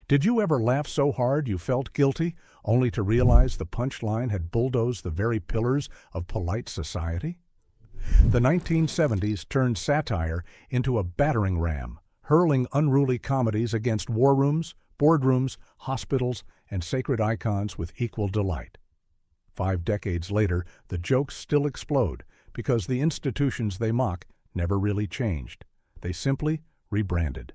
Did you ever laugh so hard you felt guilty, only to realize the punchline had bulldozed the very pillars of polite society? The 1970s turned satire into a battering ram, hurling unruly comedies against war rooms, boardrooms, hospitals, and sacred icons with equal delight. 5 decades later, the jokes still explode because the institutions they mock never really changed. They simply rebranded.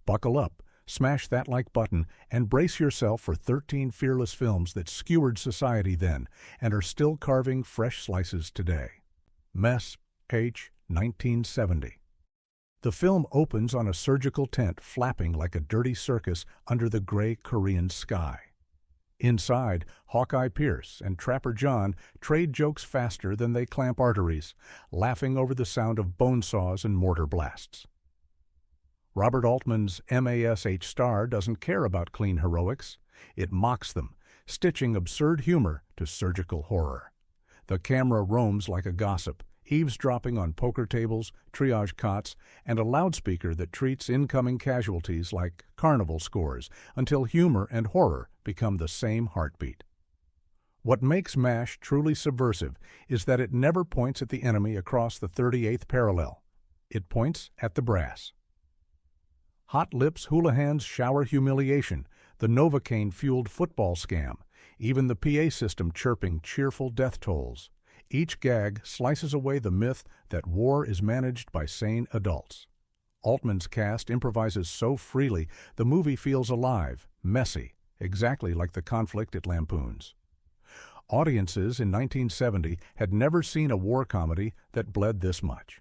Buckle up, smash that like button, and brace yourself for 13 fearless films that skewered society then and are still carving fresh slices today. Mess H. 1970. The film opens on a surgical tent flapping like a dirty circus under the gray Korean sky. Inside, Hawkeye Pierce and Trapper John trade jokes faster than they clamp arteries, laughing over the sound of bone saws and mortar blasts. Robert Altman's MASH star doesn't care about clean heroics. It mocks them, stitching absurd humor to surgical horror. The camera roams like a gossip, eavesdropping on poker tables, triage cots, and a loudspeaker that treats incoming casualties like carnival scores until humor and horror become the same heartbeat. What makes MASH truly subversive is that it never points at the enemy across the 38th parallel. It points at the brass. Hot Lips Houlihan's shower humiliation, the Novocaine-fueled football scam, even the PA system chirping cheerful death tolls. Each gag slices away the myth that war is managed by sane adults. Altman's cast improvises so freely the movie feels alive, messy, exactly like the conflict it lampoons. Audiences in 1970 had never seen a war comedy that bled this much.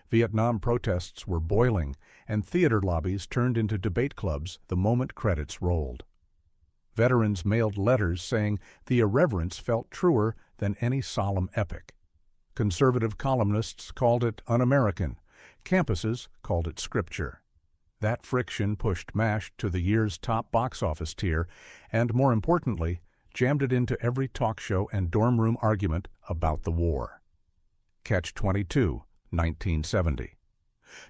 Vietnam protests were boiling, and theater lobbies turned into debate clubs the moment credits rolled. Veterans mailed letters saying the irreverence felt truer than any solemn epic. Conservative columnists called it un-American. Campuses called it scripture. That friction pushed MASH to the year's top box office tier and, more importantly, jammed it into every talk show and dorm room argument about the war. Catch-22, 1970.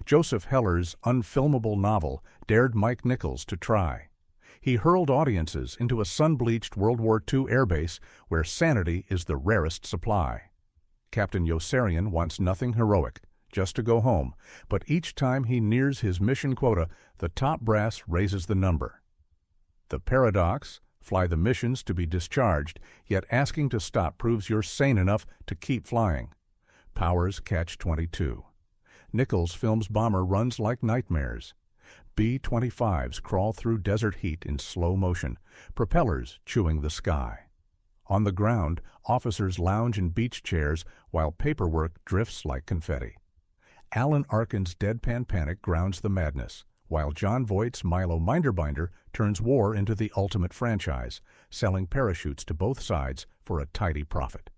Joseph Heller's unfilmable novel dared Mike Nichols to try. He hurled audiences into a sun-bleached World War II airbase where sanity is the rarest supply. Captain Yossarian wants nothing heroic, just to go home, but each time he nears his mission quota, the top brass raises the number. The paradox: fly the missions to be discharged, yet asking to stop proves you're sane enough to keep flying. Powers Catch-22. Nichols' film's bomber runs like nightmares. B-25s crawl through desert heat in slow motion, propellers chewing the sky. On the ground, officers lounge in beach chairs while paperwork drifts like confetti. Alan Arkin's deadpan panic grounds the madness, while John Voight's Milo Minderbinder turns war into the ultimate franchise, selling parachutes to both sides for a tidy profit.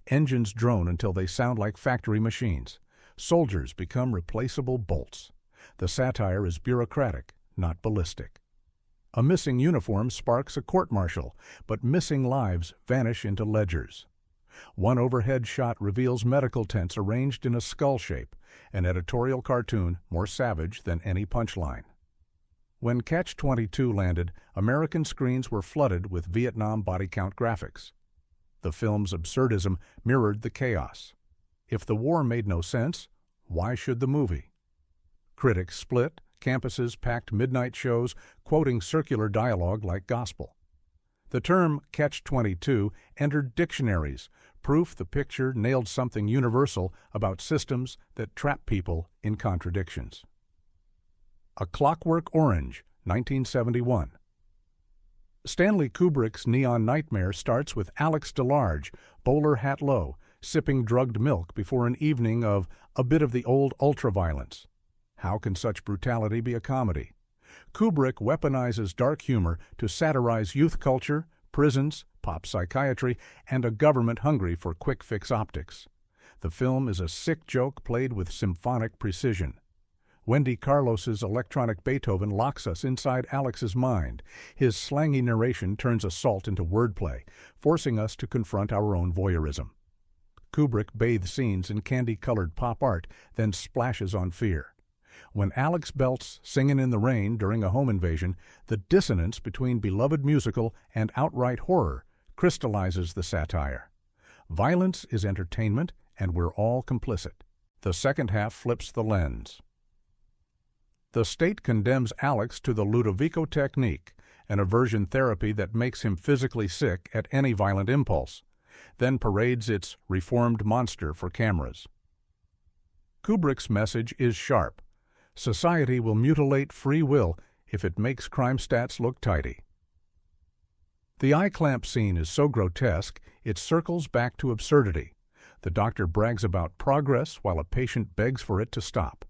Engines drone until they sound like factory machines. Soldiers become replaceable bolts. The satire is bureaucratic, not ballistic. A missing uniform sparks a court-martial, but missing lives vanish into ledgers. One overhead shot reveals medical tents arranged in a skull shape, an editorial cartoon more savage than any punchline. When Catch-22 landed, American screens were flooded with Vietnam body count graphics. The film's absurdism mirrored the chaos. If the war made no sense, why should the movie? Critics split, campuses packed midnight shows, quoting circular dialogue like gospel. The term Catch-22 entered dictionaries, proof the picture nailed something universal about systems that trap people in contradictions. A Clockwork Orange, 1971. Stanley Kubrick's Neon Nightmare starts with Alex DeLarge, bowler hat low, sipping drugged milk before an evening of a bit of the old ultraviolence. How can such brutality be a comedy? Kubrick weaponizes dark humor to satirize youth culture, prisons, pop psychiatry, and a government hungry for quick-fix optics. The film is a sick joke played with symphonic precision. Wendy Carlos's electronic Beethoven locks us inside Alex's mind. His slangy narration turns assault into wordplay, forcing us to confront our own voyeurism. Kubrick bathes scenes in candy-colored pop art, then splashes on fear. When Alex belts Singin' in the Rain during a home invasion, the dissonance between beloved musical and outright horror crystallizes the satire. Violence is entertainment, and we're all complicit. The second half flips the lens. The state condemns Alex to the Ludovico technique, an aversion therapy that makes him physically sick at any violent impulse, then parades its reformed monster for cameras. Kubrick's message is sharp. Society will mutilate free will if it makes crime stats look tidy. The eye clamp scene is so grotesque, it circles back to absurdity. The doctor brags about progress while a patient begs for it to stop.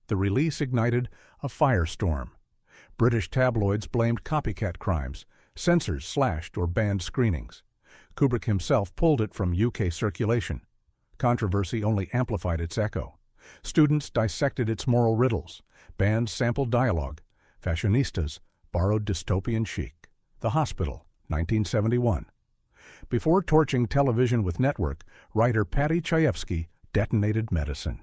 The release ignited a firestorm. British tabloids blamed copycat crimes. Censors slashed or banned screenings. Kubrick himself pulled it from UK circulation. Controversy only amplified its echo. Students dissected its moral riddles. Bands sampled dialogue. Fashionistas borrowed dystopian chic. The Hospital, 1971. Before torching television with Network, writer Paddy Chayefsky detonated medicine.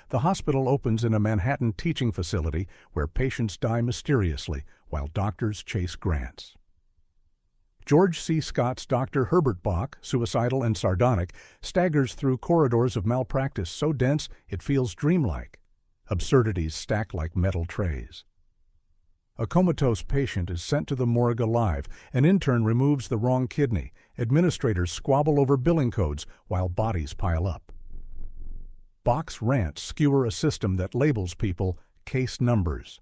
The Hospital opens in a Manhattan teaching facility where patients die mysteriously while doctors chase grants. George C. Scott's Dr. Herbert Bach, suicidal and sardonic, staggers through corridors of malpractice so dense it feels dreamlike. Absurdities stack like metal trays. A comatose patient is sent to the morgue alive. An intern removes the wrong kidney. Administrators squabble over billing codes while bodies pile up. Bach's rants skewer a system that labels people case numbers.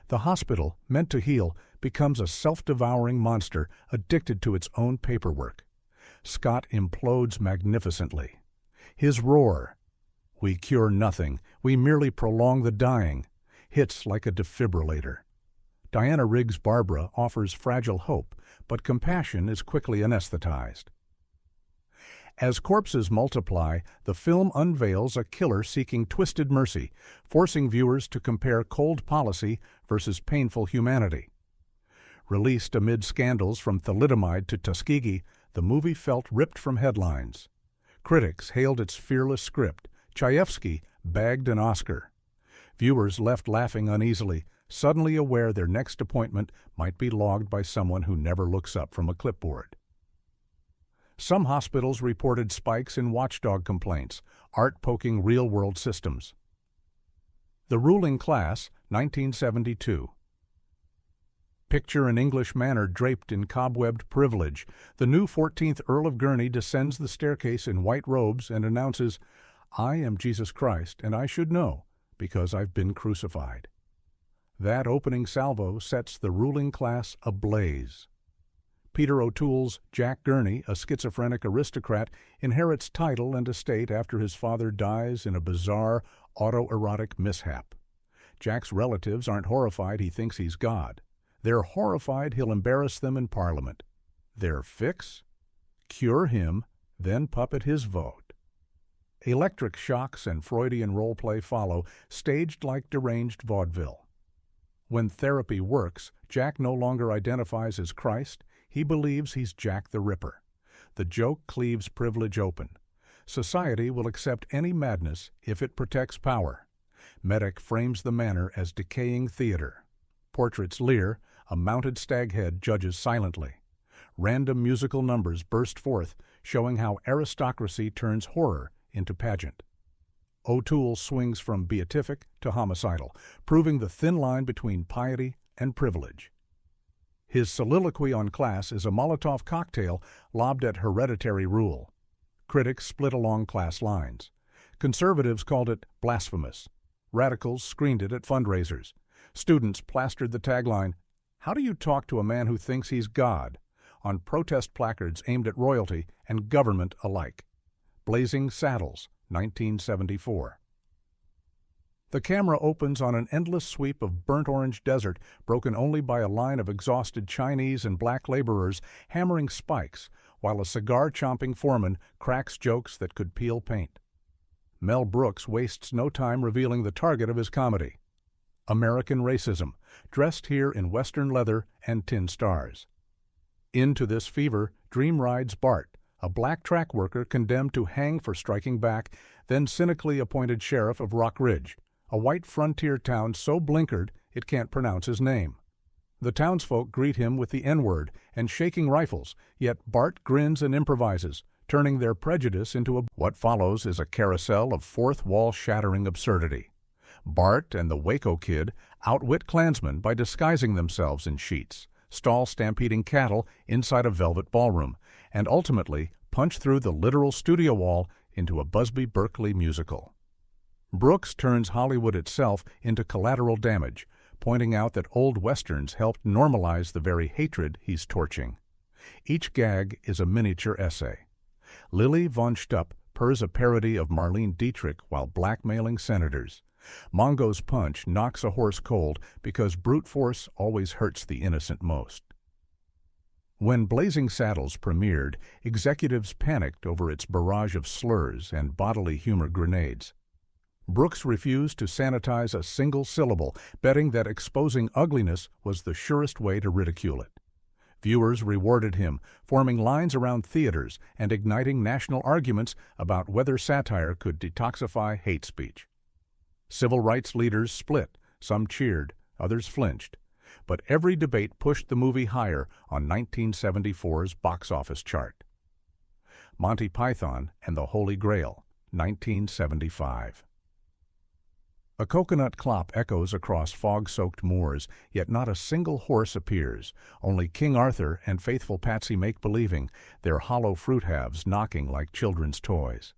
The Hospital, meant to heal, becomes a self-devouring monster addicted to its own paperwork. Scott implodes magnificently. His roar, "We cure nothing, we merely prolong the dying," hits like a defibrillator. Diana Rigg's Barbara offers fragile hope, but compassion is quickly anesthetized. As corpses multiply, the film unveils a killer seeking twisted mercy, forcing viewers to compare cold policy versus painful humanity. Released amid scandals from thalidomide to Tuskegee, the movie felt ripped from headlines. Critics hailed its fearless script. Chayefsky bagged an Oscar. Viewers left laughing uneasily, suddenly aware their next appointment might be logged by someone who never looks up from a clipboard. Some hospitals reported spikes in watchdog complaints, art poking real-world systems. The Ruling Class, 1972. Picture an English manor draped in cobwebbed privilege. The new 14th Earl of Gurney descends the staircase in white robes and announces, "I am Jesus Christ, and I should know, because I've been crucified." That opening salvo sets the ruling class ablaze. Peter O'Toole's Jack Gurney, a schizophrenic aristocrat, inherits title and estate after his father dies in a bizarre autoerotic mishap. Jack's relatives aren't horrified he thinks he's God. They're horrified he'll embarrass them in Parliament. Their fix? Cure him, then puppet his vote. Electric shocks and Freudian role-play follow, staged like deranged vaudeville. When therapy works, Jack no longer identifies as Christ. He believes he's Jack the Ripper. The joke cleaves privilege open. Society will accept any madness if it protects power. Medic frames the manor as decaying theater. Portraits leer, a mounted stag head judges silently. Random musical numbers burst forth, showing how aristocracy turns horror into pageant. O'Toole swings from beatific to homicidal, proving the thin line between piety and privilege. His soliloquy on class is a Molotov cocktail lobbed at hereditary rule. Critics split along class lines. Conservatives called it blasphemous. Radicals screened it at fundraisers. Students plastered the tagline, "How do you talk to a man who thinks he's God?" on protest placards aimed at royalty and government alike. Blazing Saddles, 1974. The camera opens on an endless sweep of burnt orange desert, broken only by a line of exhausted Chinese and black laborers hammering spikes, while a cigar-chomping foreman cracks jokes that could peel paint. Mel Brooks wastes no time revealing the target of his comedy. American racism, dressed here in Western leather and tin stars. Into this fever, Dream rides Bart, a black track worker condemned to hang for striking back, then cynically appointed sheriff of Rock Ridge, a white frontier town so blinkered it can't pronounce his name. The townsfolk greet him with the N-word and shaking rifles, yet Bart grins and improvises, turning their prejudice into what follows is a carousel of fourth-wall-shattering absurdity. Bart and the Waco Kid outwit Klansmen by disguising themselves in sheets, stall stampeding cattle inside a velvet ballroom, and ultimately punch through the literal studio wall into a Busby Berkeley musical. Brooks turns Hollywood itself into collateral damage, pointing out that old westerns helped normalize the very hatred he's torching. Each gag is a miniature essay. Lily von Stupp purrs a parody of Marlene Dietrich while blackmailing senators. Mongo's punch knocks a horse cold because brute force always hurts the innocent most. When Blazing Saddles premiered, executives panicked over its barrage of slurs and bodily humor grenades. Brooks refused to sanitize a single syllable, betting that exposing ugliness was the surest way to ridicule it. Viewers rewarded him, forming lines around theaters and igniting national arguments about whether satire could detoxify hate speech. Civil rights leaders split, some cheered, others flinched, but every debate pushed the movie higher on 1974's box office chart. Monty Python and the Holy Grail, 1975. A coconut clop echoes across fog-soaked moors, yet not a single horse appears, only King Arthur and faithful Patsy make-believing, their hollow fruit halves knocking like children's toys.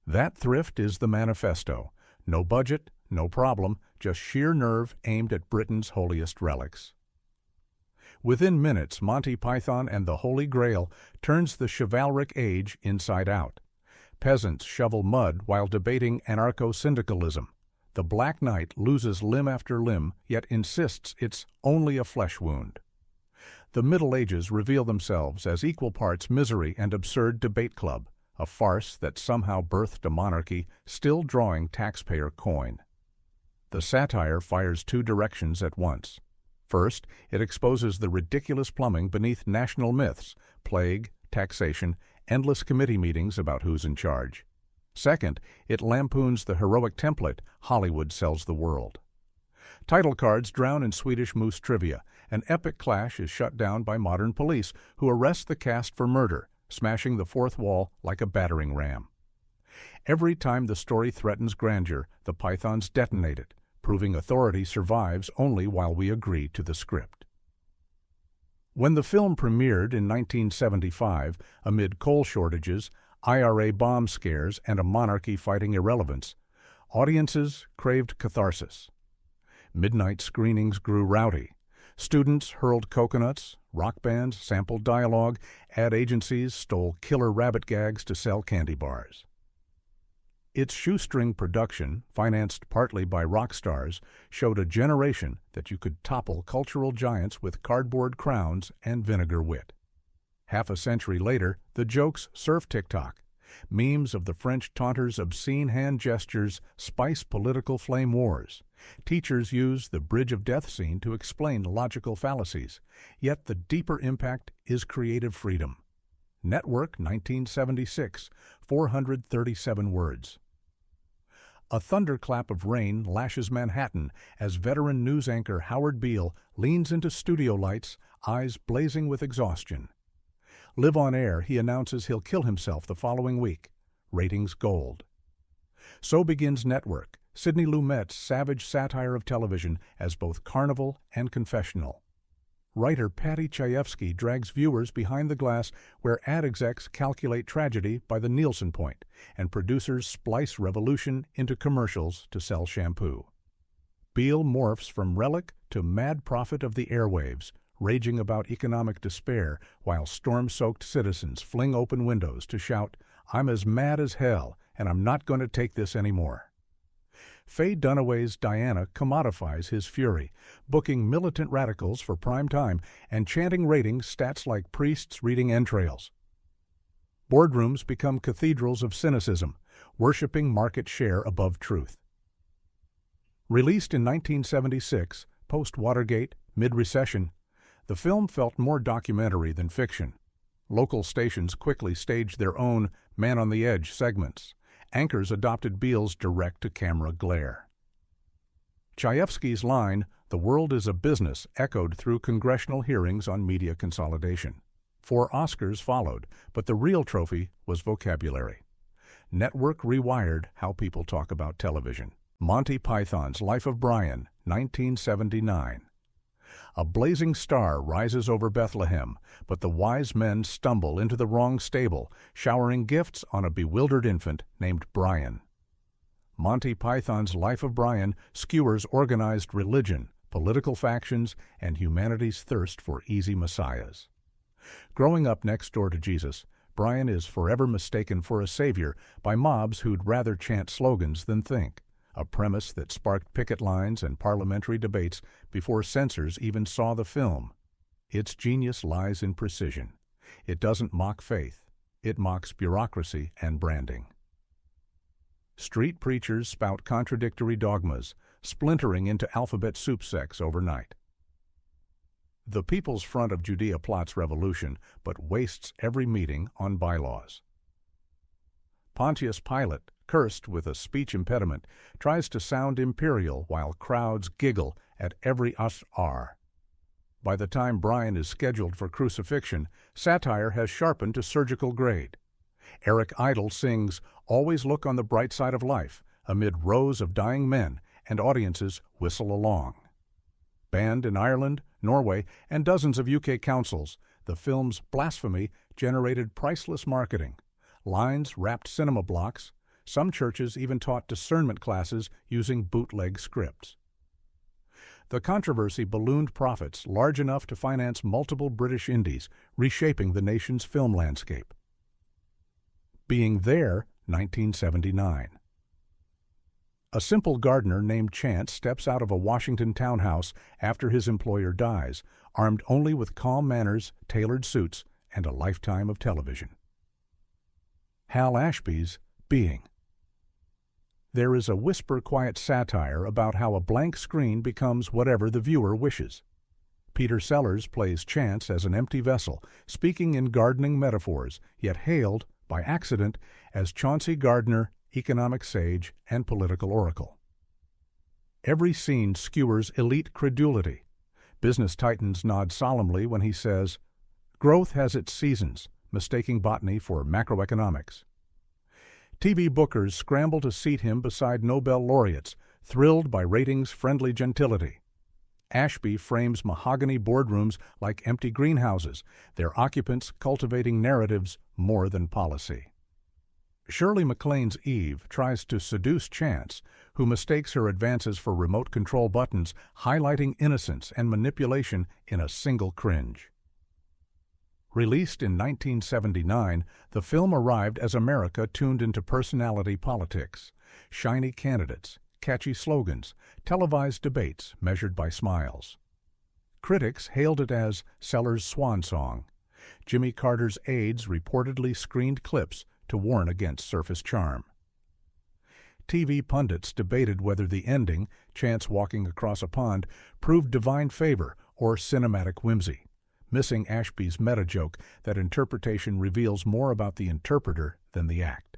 That thrift is the manifesto. No budget, no problem, just sheer nerve aimed at Britain's holiest relics. Within minutes, Monty Python and the Holy Grail turns the chivalric age inside out. Peasants shovel mud while debating anarcho-syndicalism. The Black Knight loses limb after limb, yet insists it's only a flesh wound. The Middle Ages reveal themselves as equal parts misery and absurd debate club, a farce that somehow birthed a monarchy still drawing taxpayer coin. The satire fires two directions at once. First, it exposes the ridiculous plumbing beneath national myths, plague, taxation, endless committee meetings about who's in charge. Second, it lampoons the heroic template Hollywood sells the world. Title cards drown in Swedish moose trivia. An epic clash is shut down by modern police who arrest the cast for murder, smashing the fourth wall like a battering ram. Every time the story threatens grandeur, the pythons detonate it, proving authority survives only while we agree to the script. When the film premiered in 1975, amid coal shortages, IRA bomb scares, and a monarchy fighting irrelevance, audiences craved catharsis. Midnight screenings grew rowdy. Students hurled coconuts, rock bands sampled dialogue, ad agencies stole killer rabbit gags to sell candy bars. Its shoestring production, financed partly by rock stars, showed a generation that you could topple cultural giants with cardboard crowns and vinegar wit. Half a century later, the jokes surf TikTok. Memes of the French taunter's obscene hand gestures spice political flame wars. Teachers use the Bridge of Death scene to explain logical fallacies. Yet the deeper impact is creative freedom. Network 1976, 437 words. A thunderclap of rain lashes Manhattan as veteran news anchor Howard Beale leans into studio lights, eyes blazing with exhaustion. Live on air, he announces he'll kill himself the following week. Ratings gold. So begins Network, Sidney Lumet's savage satire of television as both carnival and confessional. Writer Patty Chayefsky drags viewers behind the glass where ad execs calculate tragedy by the Nielsen point, and producers splice revolution into commercials to sell shampoo. Beale morphs from relic to mad prophet of the airwaves, raging about economic despair while storm-soaked citizens fling open windows to shout, "I'm as mad as hell, and I'm not going to take this anymore." Faye Dunaway's Diana commodifies his fury, booking militant radicals for prime time and chanting ratings stats like priests reading entrails. Boardrooms become cathedrals of cynicism, worshipping market share above truth. Released in 1976, post-Watergate, mid-recession, the film felt more documentary than fiction. Local stations quickly staged their own man-on-the-edge segments. Anchors adopted Beale's direct-to-camera glare. Chayefsky's line, "The world is a business," echoed through congressional hearings on media consolidation. 4 Oscars followed, but the real trophy was vocabulary. Network rewired how people talk about television. Monty Python's Life of Brian, 1979. A blazing star rises over Bethlehem, but the wise men stumble into the wrong stable, showering gifts on a bewildered infant named Brian. Monty Python's Life of Brian skewers organized religion, political factions, and humanity's thirst for easy messiahs. Growing up next door to Jesus, Brian is forever mistaken for a savior by mobs who'd rather chant slogans than think, a premise that sparked picket lines and parliamentary debates before censors even saw the film. Its genius lies in precision. It doesn't mock faith. It mocks bureaucracy and branding. Street preachers spout contradictory dogmas, splintering into alphabet soup sects overnight. The People's Front of Judea plots revolution, but wastes every meeting on bylaws. Pontius Pilate, cursed with a speech impediment, tries to sound imperial while crowds giggle at every us-r. By the time Brian is scheduled for crucifixion, satire has sharpened to surgical grade. Eric Idle sings "Always Look on the Bright Side of Life" amid rows of dying men, and audiences whistle along. Banned in Ireland, Norway, and dozens of UK councils, the film's blasphemy generated priceless marketing. Lines wrapped cinema blocks. Some churches even taught discernment classes using bootleg scripts. The controversy ballooned profits large enough to finance multiple British indies, reshaping the nation's film landscape. Being There, 1979. A simple gardener named Chance steps out of a Washington townhouse after his employer dies, armed only with calm manners, tailored suits, and a lifetime of television. Hal Ashby's Being. There is a whisper-quiet satire about how a blank screen becomes whatever the viewer wishes. Peter Sellers plays Chance as an empty vessel, speaking in gardening metaphors, yet hailed, by accident, as Chauncey Gardner, economic sage, and political oracle. Every scene skewers elite credulity. Business titans nod solemnly when he says, "Growth has its seasons," mistaking botany for macroeconomics. TV bookers scramble to seat him beside Nobel laureates, thrilled by ratings-friendly gentility. Ashby frames mahogany boardrooms like empty greenhouses, their occupants cultivating narratives more than policy. Shirley MacLaine's Eve tries to seduce Chance, who mistakes her advances for remote control buttons, highlighting innocence and manipulation in a single cringe. Released in 1979, the film arrived as America tuned into personality politics, shiny candidates, catchy slogans, televised debates measured by smiles. Critics hailed it as Sellers' swan song. Jimmy Carter's aides reportedly screened clips to warn against surface charm. TV pundits debated whether the ending, Chance walking across a pond, proved divine favor or cinematic whimsy, missing Ashby's meta-joke that interpretation reveals more about the interpreter than the act.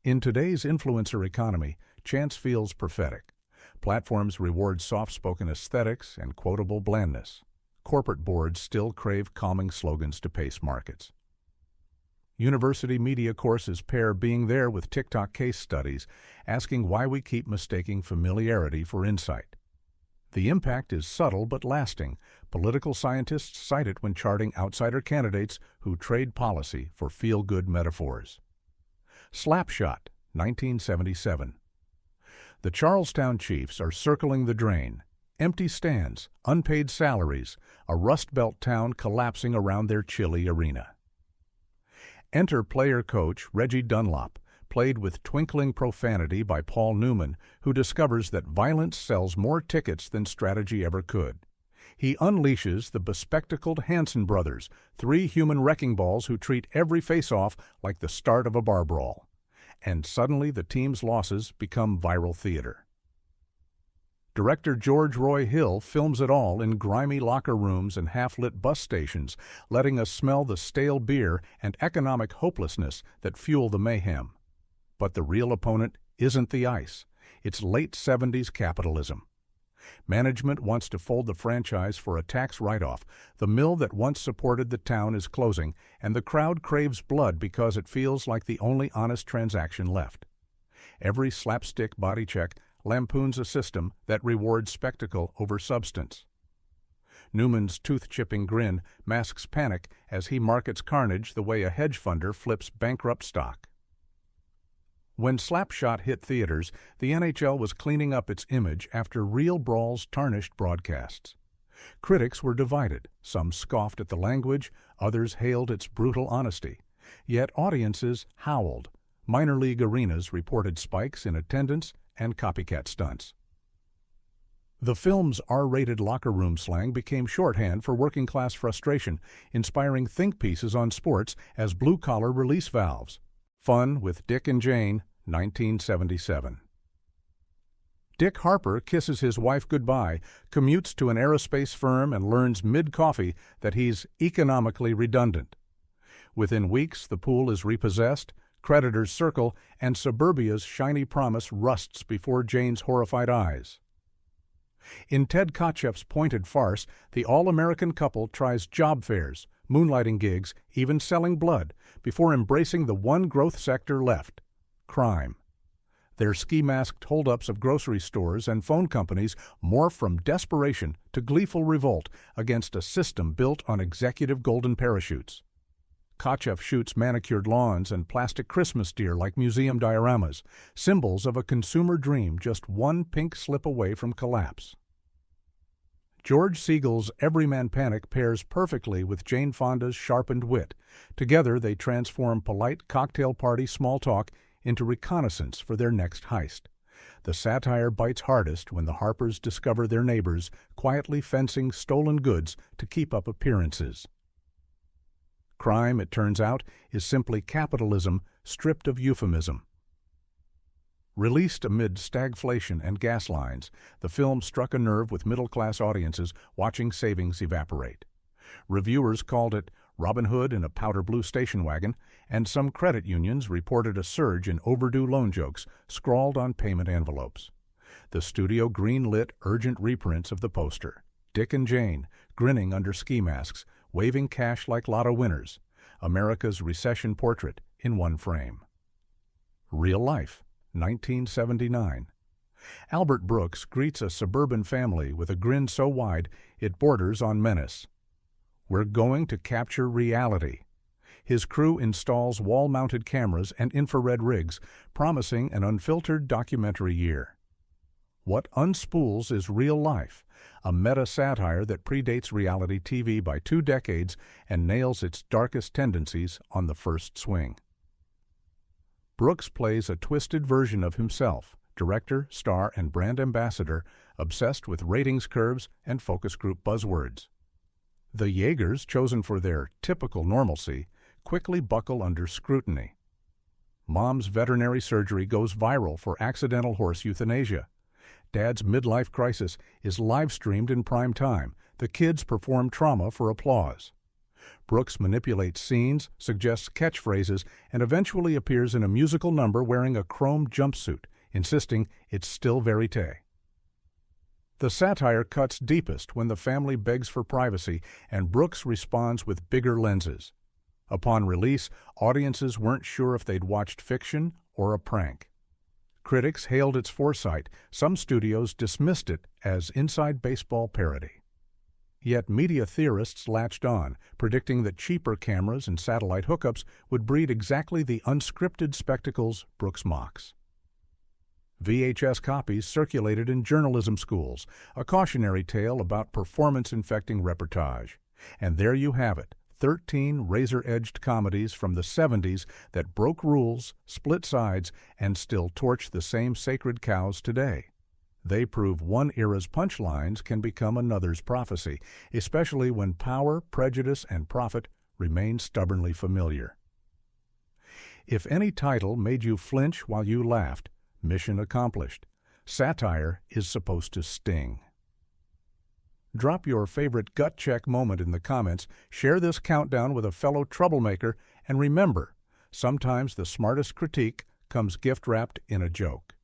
In today's influencer economy, Chance feels prophetic. Platforms reward soft-spoken aesthetics and quotable blandness. Corporate boards still crave calming slogans to pace markets. University media courses pair Being There with TikTok case studies, asking why we keep mistaking familiarity for insight. The impact is subtle but lasting. Political scientists cite it when charting outsider candidates who trade policy for feel-good metaphors. Slapshot, 1977. The Charlestown Chiefs are circling the drain. Empty stands, unpaid salaries, a Rust Belt town collapsing around their chilly arena. Enter player-coach Reggie Dunlop, played with twinkling profanity by Paul Newman, who discovers that violence sells more tickets than strategy ever could. He unleashes the bespectacled Hanson brothers, 3 human wrecking balls who treat every face-off like the start of a bar brawl. And suddenly the team's losses become viral theater. Director George Roy Hill films it all in grimy locker rooms and half-lit bus stations, letting us smell the stale beer and economic hopelessness that fuel the mayhem. But the real opponent isn't the ice. It's late 70s capitalism. Management wants to fold the franchise for a tax write-off. The mill that once supported the town is closing, and the crowd craves blood because it feels like the only honest transaction left. Every slapstick body check lampoons a system that rewards spectacle over substance. Newman's tooth-chipping grin masks panic as he markets carnage the way a hedge funder flips bankrupt stock. When Slapshot hit theaters, the NHL was cleaning up its image after real brawls tarnished broadcasts. Critics were divided. Some scoffed at the language, others hailed its brutal honesty. Yet audiences howled. Minor league arenas reported spikes in attendance and copycat stunts. The film's R-rated locker room slang became shorthand for working-class frustration, inspiring think pieces on sports as blue-collar release valves. Fun with Dick and Jane, 1977. Dick Harper kisses his wife goodbye, commutes to an aerospace firm, and learns mid-coffee that he's economically redundant. Within weeks, the pool is repossessed, creditors circle, and suburbia's shiny promise rusts before Jane's horrified eyes. In Ted Kotcheff's pointed farce, the all-American couple tries job fairs, moonlighting gigs, even selling blood, before embracing the one growth sector left, crime. Their ski-masked holdups of grocery stores and phone companies morph from desperation to gleeful revolt against a system built on executive golden parachutes. Kotcheff shoots manicured lawns and plastic Christmas deer like museum dioramas, symbols of a consumer dream just one pink slip away from collapse. George Siegel's Everyman Panic pairs perfectly with Jane Fonda's sharpened wit. Together they transform polite cocktail party small talk into reconnaissance for their next heist. The satire bites hardest when the Harpers discover their neighbors quietly fencing stolen goods to keep up appearances. Crime, it turns out, is simply capitalism stripped of euphemism. Released amid stagflation and gas lines, the film struck a nerve with middle-class audiences watching savings evaporate. Reviewers called it Robin Hood in a powder blue station wagon, and some credit unions reported a surge in overdue loan jokes scrawled on payment envelopes. The studio green-lit urgent reprints of the poster. Dick and Jane, grinning under ski masks, waving cash like lotto winners. America's recession portrait in one frame. Real life, 1979. Albert Brooks greets a suburban family with a grin so wide it borders on menace. We're going to capture reality. His crew installs wall-mounted cameras and infrared rigs, promising an unfiltered documentary year. What unspools is real life, a meta-satire that predates reality TV by 2 decades and nails its darkest tendencies on the first swing. Brooks plays a twisted version of himself, director, star, and brand ambassador, obsessed with ratings curves and focus group buzzwords. The Jaegers, chosen for their typical normalcy, quickly buckle under scrutiny. Mom's veterinary surgery goes viral for accidental horse euthanasia. Dad's midlife crisis is live-streamed in prime time. The kids perform trauma for applause. Brooks manipulates scenes, suggests catchphrases, and eventually appears in a musical number wearing a chrome jumpsuit, insisting it's still verite. The satire cuts deepest when the family begs for privacy, and Brooks responds with bigger lenses. Upon release, audiences weren't sure if they'd watched fiction or a prank. Critics hailed its foresight. Some studios dismissed it as inside baseball parody. Yet media theorists latched on, predicting that cheaper cameras and satellite hookups would breed exactly the unscripted spectacles Brooks mocks. VHS copies circulated in journalism schools, a cautionary tale about performance-infecting reportage. And there you have it, 13 razor-edged comedies from the 70s that broke rules, split sides, and still torch the same sacred cows today. They prove one era's punchlines can become another's prophecy, especially when power, prejudice, and profit remain stubbornly familiar. If any title made you flinch while you laughed, mission accomplished. Satire is supposed to sting. Drop your favorite gut check moment in the comments, share this countdown with a fellow troublemaker, and remember, sometimes the smartest critique comes gift wrapped in a joke.